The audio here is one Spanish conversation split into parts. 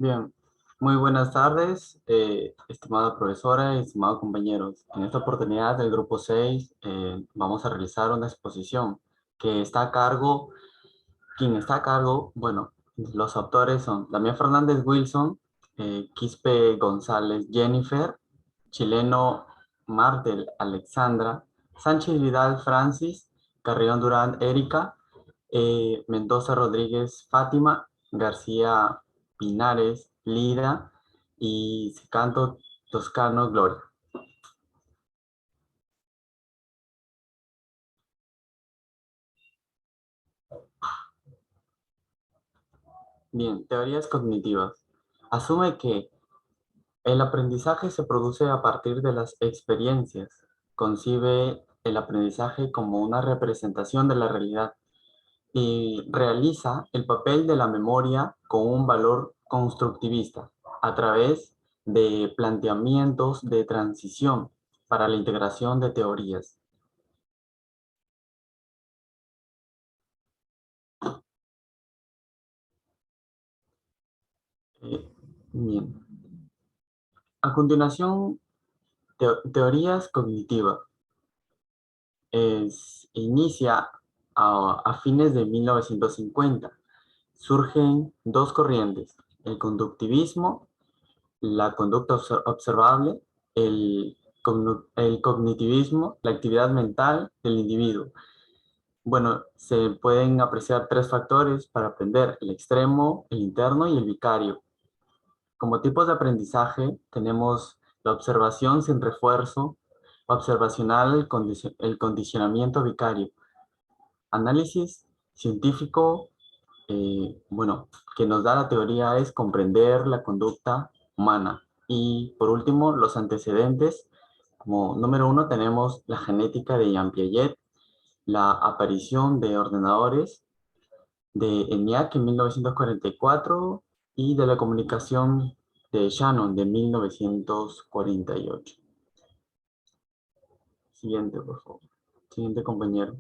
Bien, muy buenas tardes, estimada profesora y estimados compañeros. En esta oportunidad del grupo 6 vamos a realizar una exposición que está a cargo, quien está a cargo, bueno, los autores son Damián Fernández Wilson, Quispe González Jennifer, chileno Martel Alexandra, Sánchez Vidal Francis, Carrión Durán Erika, Mendoza Rodríguez Fátima, García Pinares Lida y Canto Toscano Gloria. Bien, teorías cognitivas. Asume que el aprendizaje se produce a partir de las experiencias. Concibe el aprendizaje como una representación de la realidad y realiza el papel de la memoria con un valor constructivista a través de planteamientos de transición para la integración de teorías. Eh, Bien. A continuación, teorías cognitivas. Inicia a fines de 1950. Surgen dos corrientes, el conductivismo, la conducta observable, el cognitivismo, la actividad mental del individuo. Bueno, se pueden apreciar tres factores para aprender, el extremo, el interno y el vicario. Como tipos de aprendizaje tenemos la observación sin refuerzo, observacional, el condicionamiento vicario, análisis científico, bueno, que nos da la teoría es comprender la conducta humana. Y por último, los antecedentes. Como número uno tenemos la genética de Jean Piaget, la aparición de ordenadores de ENIAC en 1944 y de la comunicación de Shannon de 1948. Siguiente, por favor. Siguiente compañero.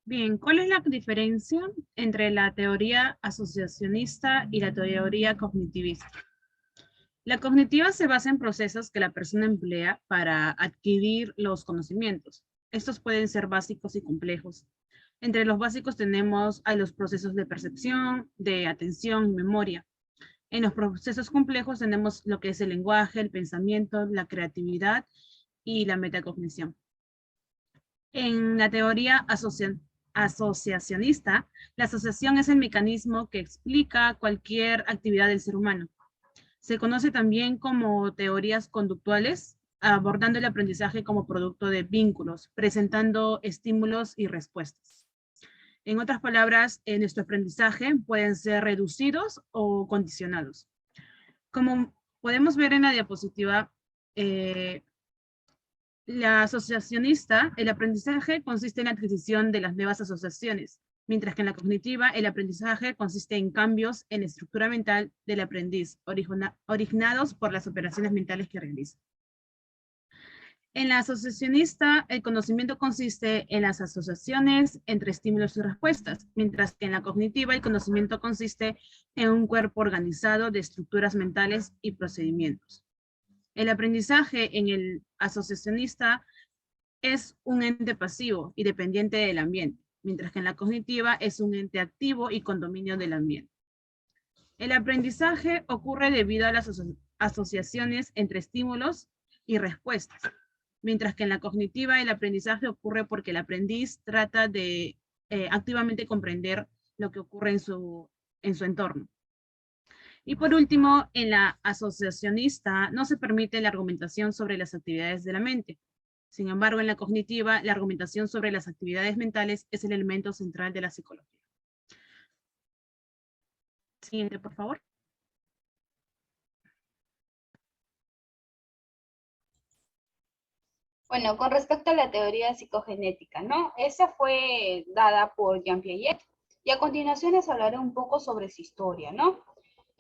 Bien, ¿cuál es la diferencia entre la teoría asociacionista y la teoría cognitivista? La cognitiva se basa en procesos que la persona emplea para adquirir los conocimientos. Estos pueden ser básicos y complejos. Entre los básicos tenemos a los procesos de percepción, de atención y memoria. En los procesos complejos tenemos lo que es el lenguaje, el pensamiento, la creatividad y la metacognición. En la teoría asociacionista, la asociación es el mecanismo que explica cualquier actividad del ser humano. Se conoce también como teorías conductuales, abordando el aprendizaje como producto de vínculos, presentando estímulos y respuestas. En otras palabras, en nuestro aprendizaje pueden ser reducidos o condicionados. Como podemos ver en la diapositiva, la asociacionista, el aprendizaje consiste en la adquisición de las nuevas asociaciones, mientras que en la cognitiva, el aprendizaje consiste en cambios en la estructura mental del aprendiz, originados por las operaciones mentales que realiza. En la asociacionista, el conocimiento consiste en las asociaciones entre estímulos y respuestas, mientras que en la cognitiva, el conocimiento consiste en un cuerpo organizado de estructuras mentales y procedimientos. El aprendizaje en el asociacionista es un ente pasivo y dependiente del ambiente, mientras que en la cognitiva es un ente activo y con dominio del ambiente. El aprendizaje ocurre debido a las asociaciones entre estímulos y respuestas, mientras que en la cognitiva el aprendizaje ocurre porque el aprendiz trata de activamente comprender lo que ocurre en su entorno. Y por último, en la asociacionista no se permite la argumentación sobre las actividades de la mente. Sin embargo, en la cognitiva, la argumentación sobre las actividades mentales es el elemento central de la psicología. Siguiente, por favor. Bueno, con respecto a la teoría psicogenética, ¿no? Esa fue dada por Jean Piaget y a continuación les hablaré un poco sobre su historia, ¿no?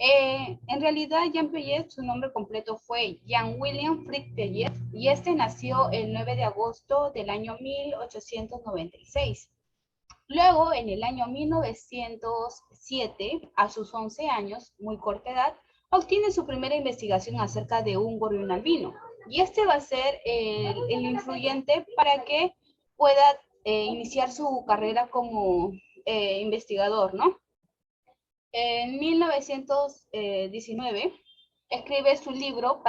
En realidad, Jean Piaget, su nombre completo fue Jean William Frick Piaget y nació el 9 de agosto del año 1896. Luego, en el año 1907, a sus 11 años, muy corta edad, obtiene su primera investigación acerca de un gorrión albino. Y este va a ser el influyente para que pueda iniciar su carrera como investigador, ¿no? En 1919 escribe su libro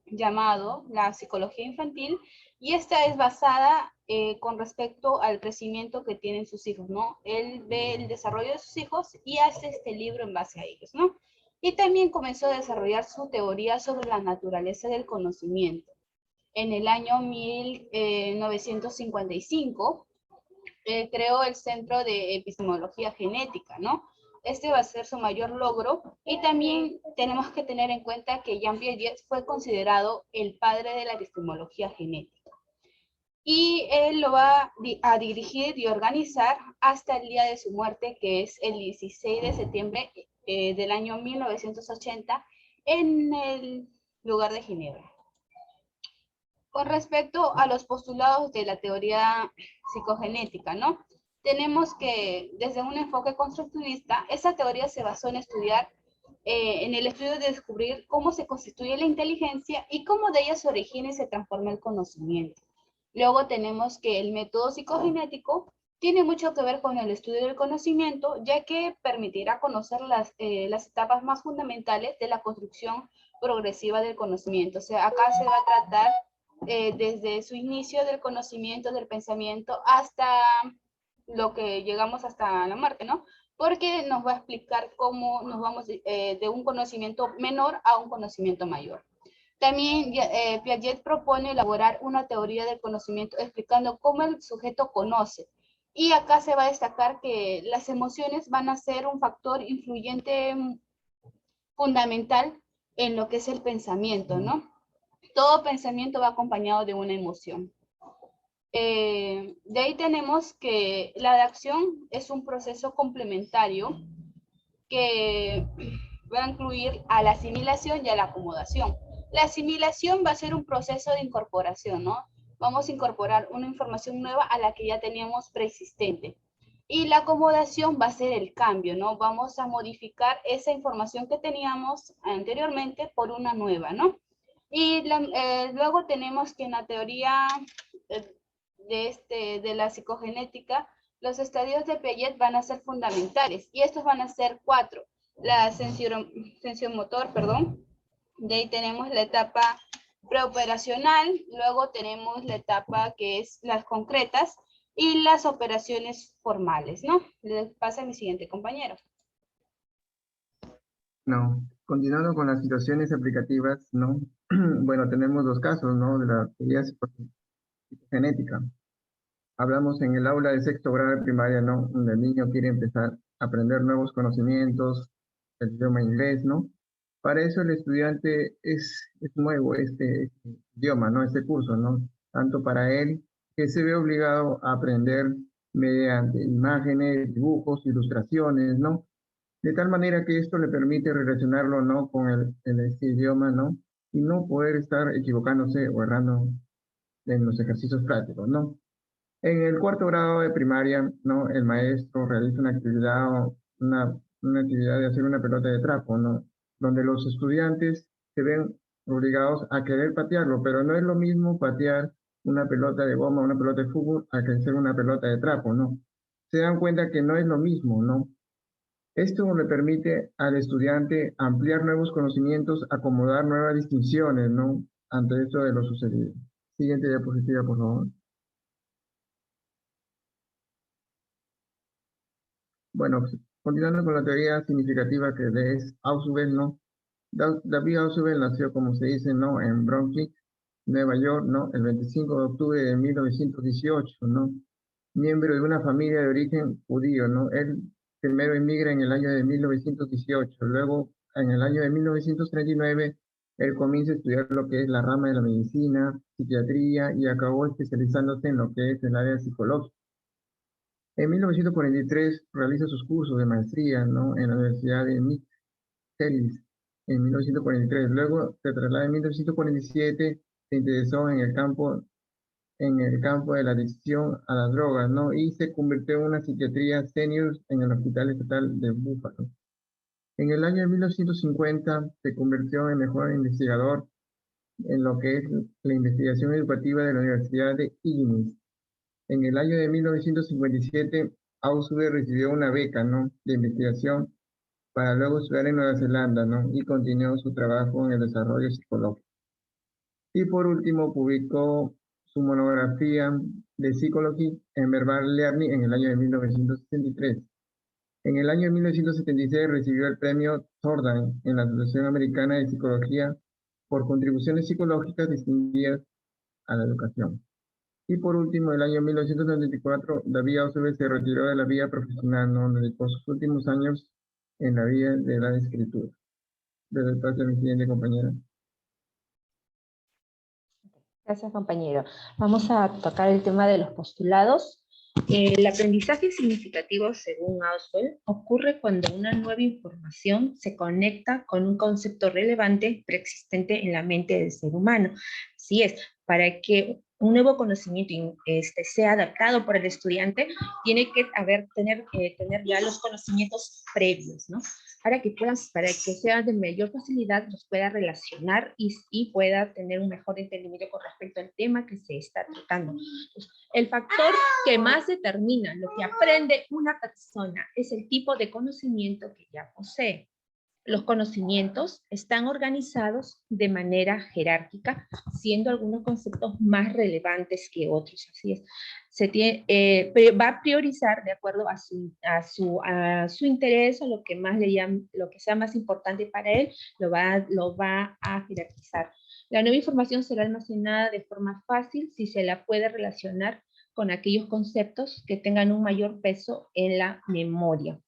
llamado La psicología infantil, y esta es basada con respecto al crecimiento que tienen sus hijos, ¿no? Él ve el desarrollo de sus hijos y hace este libro en base a ellos, ¿no? Y también comenzó a desarrollar su teoría sobre la naturaleza del conocimiento. En el año 1955 creó el Centro de Epistemología Genética, ¿no? Este va a ser su mayor logro, y también tenemos que tener en cuenta que Jean Piaget fue considerado el padre de la epistemología genética. Y él lo va a dirigir y organizar hasta el día de su muerte, que es el 16 de septiembre del año 1980, en el lugar de Ginebra. Con respecto a los postulados de la teoría psicogenética, ¿no? Tenemos que, desde un enfoque constructivista, esa teoría se basó en estudiar, en el estudio de descubrir cómo se constituye la inteligencia y cómo de ella se origina y se transforma el conocimiento. Luego tenemos que el método psicogenético tiene mucho que ver con el estudio del conocimiento, ya que permitirá conocer las etapas más fundamentales de la construcción progresiva del conocimiento. O sea, acá se va a tratar desde su inicio del conocimiento, del pensamiento, hasta lo que llegamos hasta la muerte, ¿no? Porque nos va a explicar cómo nos vamos de un conocimiento menor a un conocimiento mayor. También Piaget propone elaborar una teoría del conocimiento explicando cómo el sujeto conoce. Y acá se va a destacar que las emociones van a ser un factor influyente fundamental en lo que es el pensamiento, ¿no? Todo pensamiento va acompañado de una emoción. De ahí tenemos que la adaptación es un proceso complementario que va a incluir a la asimilación y a la acomodación. La asimilación va a ser un proceso de incorporación, ¿no? Vamos a incorporar una información nueva a la que ya teníamos preexistente. Y la acomodación va a ser el cambio, ¿no? Vamos a modificar esa información que teníamos anteriormente por una nueva, ¿no? Y luego tenemos que en la teoría de la psicogenética, los estadios de Piaget van a ser fundamentales, y estos van a ser 4. La sensomotor, perdón. De ahí tenemos la etapa preoperacional, luego tenemos la etapa que es las concretas y las operaciones formales, ¿no? Le pasa a mi siguiente compañero. No, continuando con las situaciones aplicativas, ¿no? Bueno, tenemos dos casos, ¿no? De la teoría psicogenética. Hablamos en el aula de sexto grado de primaria, ¿no? Donde el niño quiere empezar a aprender nuevos conocimientos, el idioma inglés, ¿no? Para eso el estudiante es nuevo este idioma, ¿no? Este curso, ¿no? Tanto para él, que se ve obligado a aprender mediante imágenes, dibujos, ilustraciones, ¿no? De tal manera que esto le permite relacionarlo, ¿no? Con este idioma, ¿no? Y no poder estar equivocándose o errando en los ejercicios prácticos, ¿no? En el cuarto grado de primaria, ¿no? El maestro realiza una actividad, una actividad de hacer una pelota de trapo, ¿no? Donde los estudiantes se ven obligados a querer patearlo, pero no es lo mismo patear una pelota de goma, una pelota de fútbol, a que hacer una pelota de trapo, ¿no? Se dan cuenta que no es lo mismo, ¿no? Esto le permite al estudiante ampliar nuevos conocimientos, acomodar nuevas distinciones, ¿no? Ante esto de lo sucedido. Siguiente diapositiva, por favor. Bueno, continuando con la teoría significativa que es Ausubel, ¿no? David Ausubel nació, como se dice, ¿no? En Brunswick, Nueva York, ¿no? El 25 de octubre de 1918, ¿no? Miembro de una familia de origen judío, ¿no? Él primero emigra en el año de 1918, luego en el año de 1939, él comienza a estudiar lo que es la rama de la medicina, psiquiatría, y acabó especializándose en lo que es el área psicológica. En 1943 realiza sus cursos de maestría, ¿no? En la Universidad de Mixtelis, en 1943. Luego se traslada en 1947, se interesó en el campo en el campo de la adicción a las drogas, ¿no? Y se convirtió en una psiquiatría senior en el Hospital Estatal de Búfalo. En el año de 1950 se convirtió en mejor investigador en lo que es la investigación educativa de la Universidad de Illinois. En el año de 1957, Ausube recibió una beca, ¿no?, de investigación para luego estudiar en Nueva Zelanda, ¿no?, y continuó su trabajo en el desarrollo psicológico. Y por último, publicó su monografía de Psychology and Verbal Learning en el año de 1963. En el año de 1976 recibió el premio Thorndike en la Asociación Americana de Psicología por contribuciones psicológicas distinguidas a la educación. Y por último, en el año 1994, David Ausube se retiró de la vida profesional, ¿no?, dedicó sus últimos años en la vida de la escritura. Desde el paso a mi siguiente compañera. Gracias, compañero. Vamos a tocar el tema de los postulados. El aprendizaje significativo, según Ausube, ocurre cuando una nueva información se conecta con un concepto relevante preexistente en la mente del ser humano. Así es, para que un nuevo conocimiento sea adaptado por el estudiante, tiene que tener ya los conocimientos previos, ¿no? Para que sea de mayor facilidad, los pueda relacionar y pueda tener un mejor entendimiento con respecto al tema que se está tratando. Entonces, el factor que más determina lo que aprende una persona es el tipo de conocimiento que ya posee. Los conocimientos están organizados de manera jerárquica, siendo algunos conceptos más relevantes que otros. Así es. Va a priorizar de acuerdo a su interés, o lo que sea más importante para él, lo va a jerarquizar. La nueva información será almacenada de forma fácil si se la puede relacionar con aquellos conceptos que tengan un mayor peso en la memoria.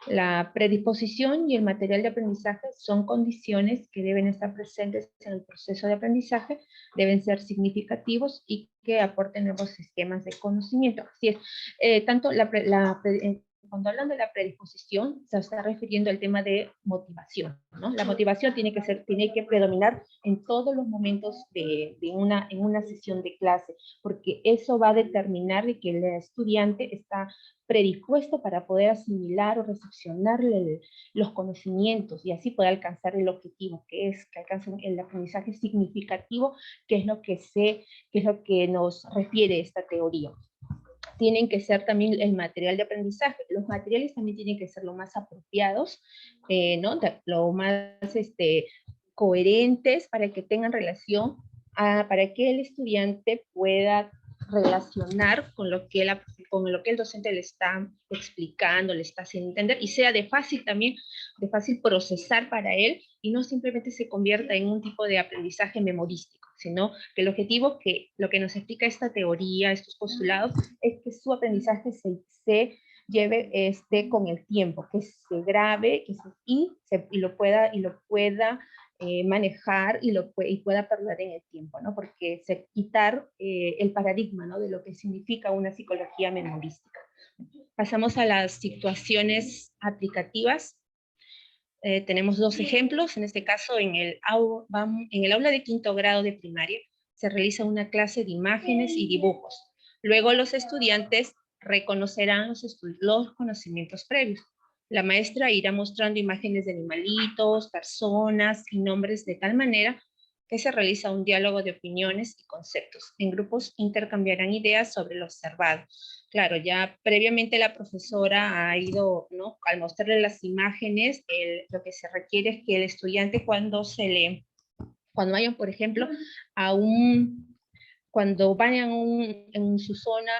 La predisposición y el material de aprendizaje son condiciones que deben estar presentes en el proceso de aprendizaje, deben ser significativos y que aporten nuevos esquemas de conocimiento. Así es, cuando hablan de la predisposición, se está refiriendo al tema de motivación, ¿no? La motivación tiene que predominar en todos los momentos en una sesión de clase, porque eso va a determinar de que el estudiante está predispuesto para poder asimilar o recepcionar los conocimientos y así poder alcanzar el objetivo, que es que alcancen el aprendizaje significativo, que es lo que nos refiere esta teoría. Tienen que ser también el material de aprendizaje. Los materiales también tienen que ser lo más apropiados, ¿no?, lo más coherentes para que tengan relación, para que el estudiante pueda relacionar con lo que el docente le está explicando, le está haciendo entender, y sea de fácil procesar para él, y no simplemente se convierta en un tipo de aprendizaje memorístico, sino que el objetivo, lo que nos explica esta teoría, estos postulados, es que su aprendizaje se lleve con el tiempo, que se grabe y lo pueda manejar y pueda perdurar en el tiempo, ¿no? Porque quitar el paradigma, ¿no?, de lo que significa una psicología memorística. Pasamos a las situaciones aplicativas. Tenemos dos ejemplos. En este caso, en el aula de quinto grado de primaria, se realiza una clase de imágenes y dibujos. Luego los estudiantes reconocerán los conocimientos previos. La maestra irá mostrando imágenes de animalitos, personas y nombres de tal manera que se realiza un diálogo de opiniones y conceptos. En grupos intercambiarán ideas sobre lo observado. Claro, ya previamente la profesora ha ido, ¿no?, al mostrarle las imágenes, lo que se requiere es que el estudiante cuando vayan, por ejemplo, cuando vayan en su zona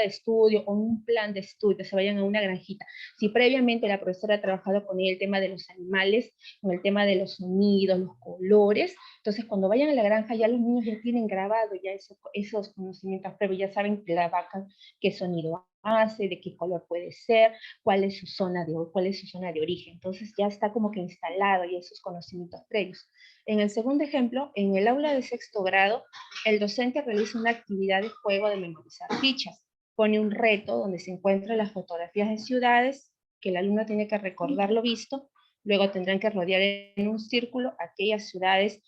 de estudio o un plan de estudio, se vayan a una granjita. Si previamente la profesora ha trabajado con el tema de los animales, con el tema de los sonidos, los colores, entonces cuando vayan a la granja ya los niños ya tienen grabado ya esos conocimientos previos, ya saben la vaca qué sonido hace, de qué color puede ser, cuál es su zona de origen. Entonces ya está como que instalado ya esos conocimientos previos. En el segundo ejemplo, en el aula de sexto grado, el docente realiza una actividad de juego de memorizar fichas. Pone un reto donde se encuentran las fotografías de ciudades, que el alumno tiene que recordar lo visto, luego tendrán que rodear en un círculo aquellas ciudades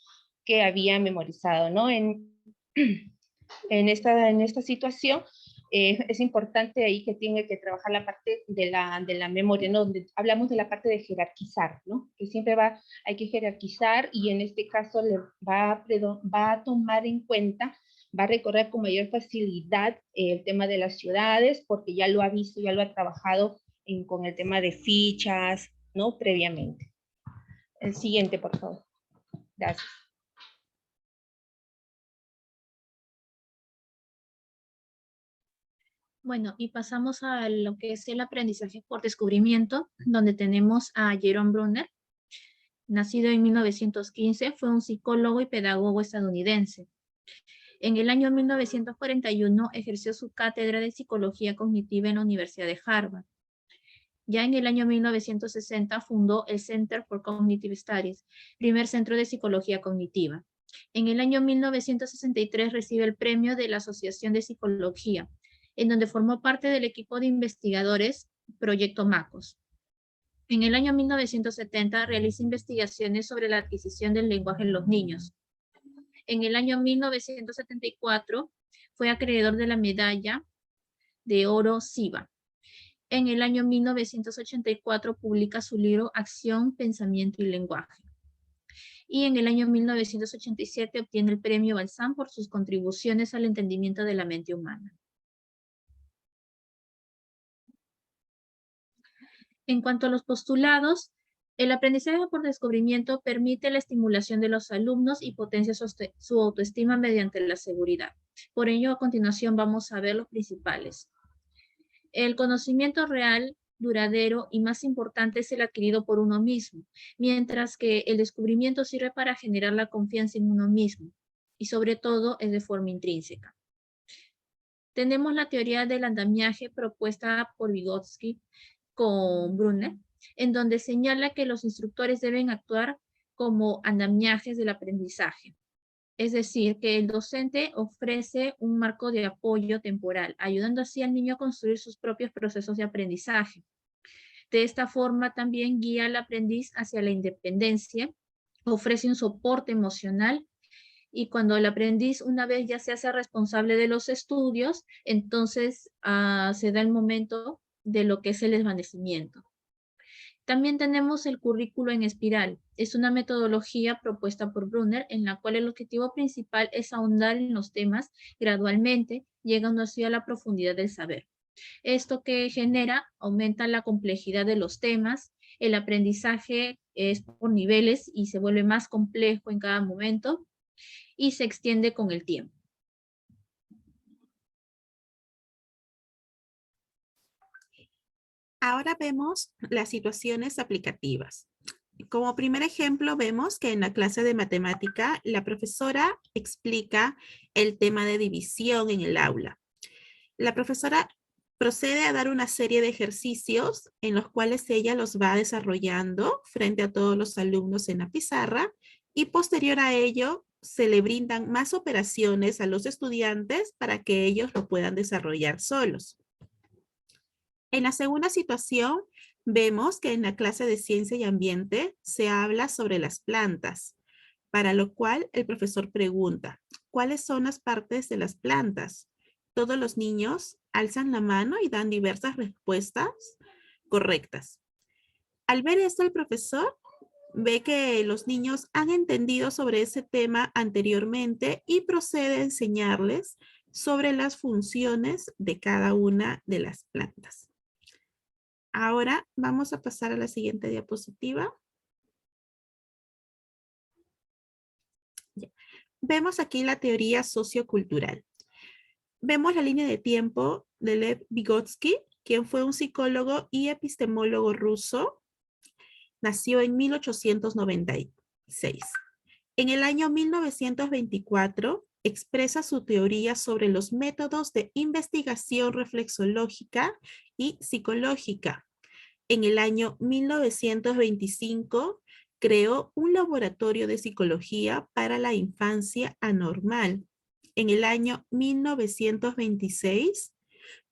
que habían memorizado, ¿no? En esta situación, es importante ahí que tiene que trabajar la parte de la memoria, ¿no? Donde hablamos de la parte de jerarquizar, ¿no? Que siempre hay que jerarquizar y en este caso va a tomar en cuenta, va a recorrer con mayor facilidad el tema de las ciudades porque ya lo ha visto, ya lo ha trabajado con el tema de fichas, ¿no? Previamente. El siguiente, por favor. Gracias. Bueno, y pasamos a lo que es el aprendizaje por descubrimiento, donde tenemos a Jerome Bruner. Nacido en 1915, fue un psicólogo y pedagogo estadounidense. En el año 1941 ejerció su cátedra de psicología cognitiva en la Universidad de Harvard. Ya en el año 1960 fundó el Center for Cognitive Studies, primer centro de psicología cognitiva. En el año 1963 recibe el premio de la Asociación de Psicología, en donde formó parte del equipo de investigadores Proyecto MACOS. En el año 1970 realiza investigaciones sobre la adquisición del lenguaje en los niños. En el año 1974 fue acreedor de la medalla de oro SIVA. En el año 1984 publica su libro Acción, Pensamiento y Lenguaje. Y en el año 1987 obtiene el premio Balzan por sus contribuciones al entendimiento de la mente humana. En cuanto a los postulados, el aprendizaje por descubrimiento permite la estimulación de los alumnos y potencia su autoestima mediante la seguridad. Por ello, a continuación vamos a ver los principales. El conocimiento real, duradero y más importante es el adquirido por uno mismo, mientras que el descubrimiento sirve para generar la confianza en uno mismo y sobre todo es de forma intrínseca. Tenemos la teoría del andamiaje propuesta por Vygotsky con Bruner, en donde señala que los instructores deben actuar como andamiajes del aprendizaje. Es decir, que el docente ofrece un marco de apoyo temporal, ayudando así al niño a construir sus propios procesos de aprendizaje. De esta forma también guía al aprendiz hacia la independencia, ofrece un soporte emocional y cuando el aprendiz una vez ya se hace responsable de los estudios, entonces se da el momento de lo que es el desvanecimiento. También tenemos el currículo en espiral. Es una metodología propuesta por Bruner en la cual el objetivo principal es ahondar en los temas gradualmente, llegando así a la profundidad del saber. Esto que genera, aumenta la complejidad de los temas, el aprendizaje es por niveles y se vuelve más complejo en cada momento y se extiende con el tiempo. Ahora vemos las situaciones aplicativas. Como primer ejemplo, vemos que en la clase de matemática, la profesora explica el tema de división en el aula. La profesora procede a dar una serie de ejercicios en los cuales ella los va desarrollando frente a todos los alumnos en la pizarra y posterior a ello se le brindan más operaciones a los estudiantes para que ellos lo puedan desarrollar solos. En la segunda situación, vemos que en la clase de ciencia y ambiente se habla sobre las plantas, para lo cual el profesor pregunta, ¿cuáles son las partes de las plantas? Todos los niños alzan la mano y dan diversas respuestas correctas. Al ver esto, el profesor ve que los niños han entendido sobre ese tema anteriormente y procede a enseñarles sobre las funciones de cada una de las plantas. Ahora vamos a pasar a la siguiente diapositiva. Vemos aquí la teoría sociocultural. Vemos la línea de tiempo de Lev Vygotsky, quien fue un psicólogo y epistemólogo ruso. Nació en 1896. En el año 1924 expresa su teoría sobre los métodos de investigación reflexológica y psicológica. En el año 1925 creó un laboratorio de psicología para la infancia anormal. En el año 1926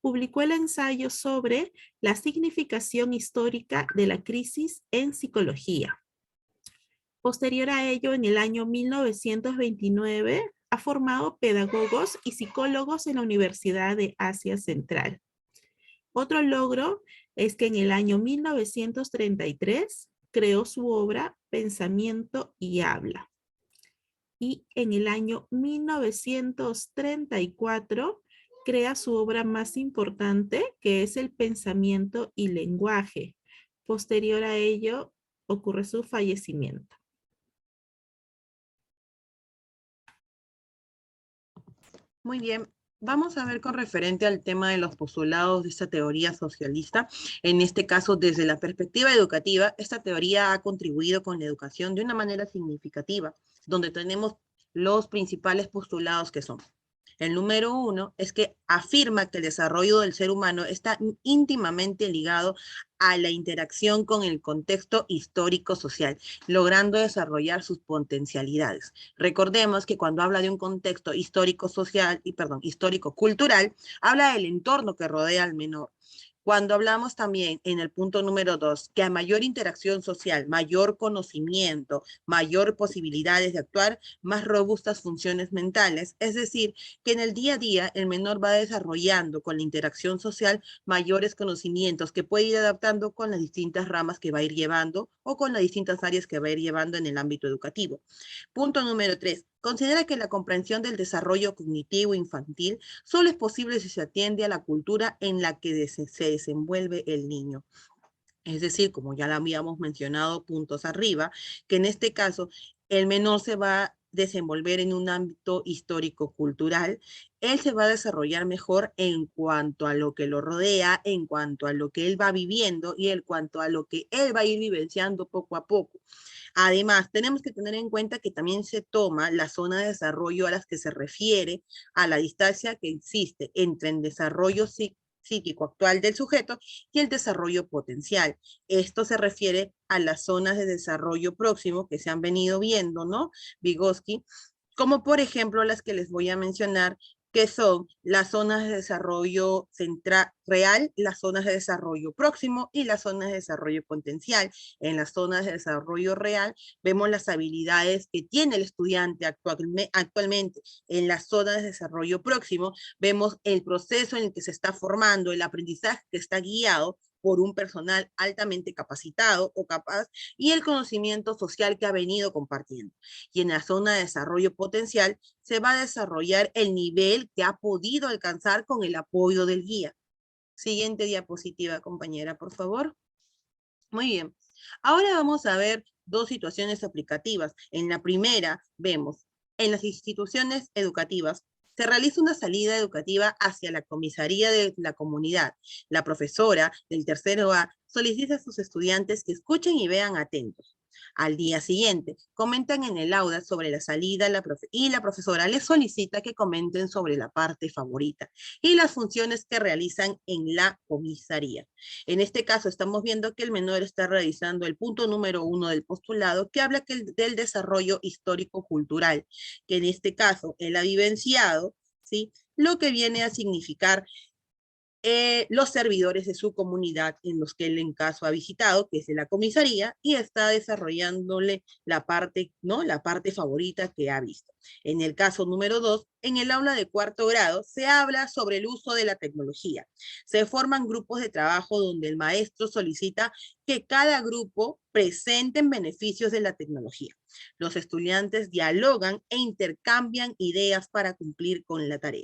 publicó el ensayo sobre la significación histórica de la crisis en psicología. Posterior a ello, en el año 1929, ha formado pedagogos y psicólogos en la Universidad de Asia Central. Otro logro es que en el año 1933 creó su obra Pensamiento y Habla. Y en el año 1934 crea su obra más importante, que es El Pensamiento y Lenguaje. Posterior a ello, ocurre su fallecimiento. Muy bien. Vamos a ver con referente al tema de los postulados de esta teoría socialista. En este caso, desde la perspectiva educativa, esta teoría ha contribuido con la educación de una manera significativa, donde tenemos los principales postulados que son. El número 1 es que afirma que el desarrollo del ser humano está íntimamente ligado a la interacción con el contexto histórico-social, logrando desarrollar sus potencialidades. Recordemos que cuando habla de un contexto histórico-social, histórico-cultural, habla del entorno que rodea al menor. Cuando hablamos también en el punto número 2, que a mayor interacción social, mayor conocimiento, mayor posibilidades de actuar, más robustas funciones mentales, es decir, que en el día a día el menor va desarrollando con la interacción social mayores conocimientos que puede ir adaptando con las distintas ramas que va a ir llevando o con las distintas áreas que va a ir llevando en el ámbito educativo. Punto número 3. Considera que la comprensión del desarrollo cognitivo infantil solo es posible si se atiende a la cultura en la que se desenvuelve el niño. Es decir, como ya lo habíamos mencionado puntos arriba, que en este caso el menor se va a desenvolver en un ámbito histórico-cultural, él se va a desarrollar mejor en cuanto a lo que lo rodea, en cuanto a lo que él va viviendo y en cuanto a lo que él va a ir vivenciando poco a poco. Además, tenemos que tener en cuenta que también se toma la zona de desarrollo a las que se refiere a la distancia que existe entre el desarrollo psíquico actual del sujeto y el desarrollo potencial. Esto se refiere a las zonas de desarrollo próximo que se han venido viendo, ¿no? Vygotsky, como por ejemplo las que les voy a mencionar, que son las zonas de desarrollo central real, las zonas de desarrollo próximo y las zonas de desarrollo potencial. En las zonas de desarrollo real vemos las habilidades que tiene el estudiante actualmente. En las zonas de desarrollo próximo vemos el proceso en el que se está formando, el aprendizaje que está guiado por un personal altamente capacitado o capaz y el conocimiento social que ha venido compartiendo. Y en la zona de desarrollo potencial se va a desarrollar el nivel que ha podido alcanzar con el apoyo del guía. Siguiente diapositiva, compañera, por favor. Muy bien. Ahora vamos a ver dos situaciones aplicativas. En la primera vemos, en las instituciones educativas, se realiza una salida educativa hacia la comisaría de la comunidad. La profesora del tercero A solicita a sus estudiantes que escuchen y vean atentos. Al día siguiente, comentan en el aula sobre la salida y la profesora les solicita que comenten sobre la parte favorita y las funciones que realizan en la comisaría. En este caso, estamos viendo que el menor está realizando el punto número 1 del postulado que habla del desarrollo histórico-cultural, que en este caso él ha vivenciado, ¿sí? Lo que viene a significar los servidores de su comunidad en los que él en caso ha visitado, que es de la comisaría, y está desarrollándole la parte, ¿no? La parte favorita que ha visto. En el caso número 2, en el aula de cuarto grado, se habla sobre el uso de la tecnología. Se forman grupos de trabajo donde el maestro solicita que cada grupo presenten beneficios de la tecnología. Los estudiantes dialogan e intercambian ideas para cumplir con la tarea.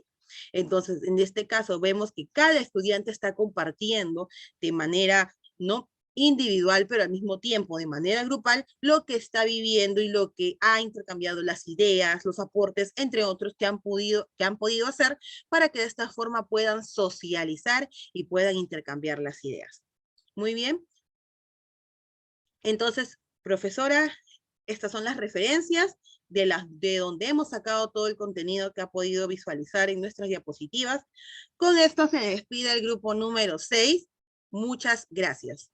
Entonces, en este caso vemos que cada estudiante está compartiendo de manera no individual, pero al mismo tiempo de manera grupal, lo que está viviendo y lo que ha intercambiado las ideas, los aportes, entre otros que han podido hacer para que de esta forma puedan socializar y puedan intercambiar las ideas. Muy bien. Entonces, profesora, estas son las referencias de donde hemos sacado todo el contenido que ha podido visualizar en nuestras diapositivas. Con esto se despide el grupo número 6. Muchas gracias.